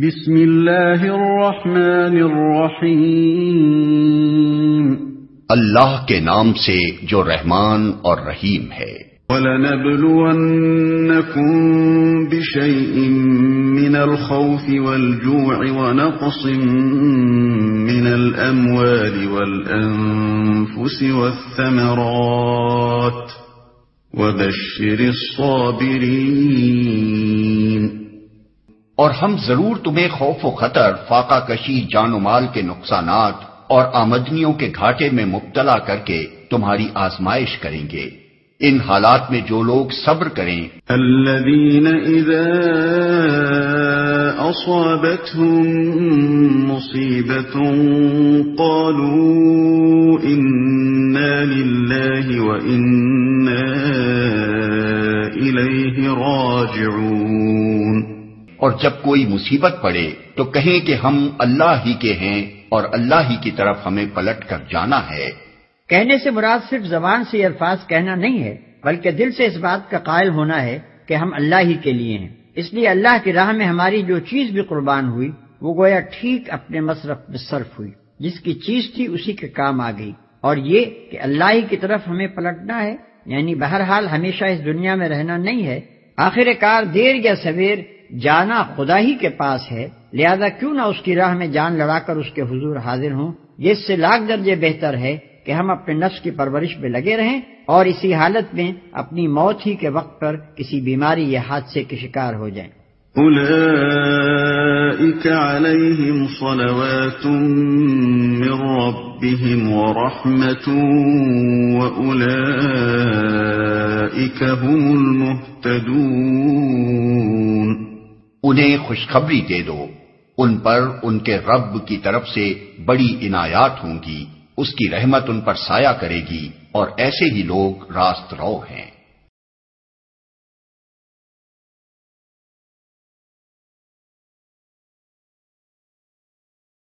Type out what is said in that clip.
بسم اللہ الرحمن الرحیم، اللہ کے نام سے جو رحمان اور رحیم ہے۔ وَلَنَبْلُوَنَّكُمْ بِشَيْءٍ مِّنَ الْخَوْفِ وَالْجُوعِ وَنَقْصٍ مِّنَ الْأَمْوَالِ وَالْأَنفُسِ وَالثَّمَرَاتِ وَبَشِّرِ الصَّابِرِينَ۔ اور ہم ضرور تمہیں خوف و خطر، فاقہ کشی، جان و مال کے نقصانات اور آمدنیوں کے گھاٹے میں مبتلا کر کے تمہاری آزمائش کریں گے۔ ان حالات میں جو لوگ صبر کریں، الذین اذا اصابتهم مصیبۃ قالوا انا للہ وانا الیہ راجعون۔ اور جب کوئی مصیبت پڑے تو کہیں کہ ہم اللہ ہی کے ہیں اور اللہ ہی کی طرف ہمیں پلٹ کر جانا ہے۔ کہنے سے مراد صرف زبان سے یہ الفاظ کہنا نہیں ہے، بلکہ دل سے اس بات کا قائل ہونا ہے کہ ہم اللہ ہی کے لیے ہیں۔ اس لیے اللہ کی راہ میں ہماری جو چیز بھی قربان ہوئی وہ گویا ٹھیک اپنے مصرف میں صرف ہوئی، جس کی چیز تھی اسی کے کام آ گئی۔ اور یہ کہ اللہ ہی کی طرف ہمیں پلٹنا ہے، یعنی بہرحال ہمیشہ اس دنیا میں رہنا نہیں ہے۔ آخر کار دیر یا سویر جانا خدا ہی کے پاس ہے، لہذا کیوں نہ اس کی راہ میں جان لڑا کر اس کے حضور حاضر ہوں۔ یہ اس سے لاکھ درجے بہتر ہے کہ ہم اپنے نفس کی پرورش میں لگے رہیں اور اسی حالت میں اپنی موت ہی کے وقت پر کسی بیماری یا حادثے کے شکار ہو جائیں۔ اولئک علیہم صلوات من ربہم ورحمۃ واولئک هم المہتدون۔ انہیں خوشخبری دے دو، ان پر ان کے رب کی طرف سے بڑی عنایات ہوں گی، اس کی رحمت ان پر سایہ کرے گی، اور ایسے ہی لوگ راست رو ہیں۔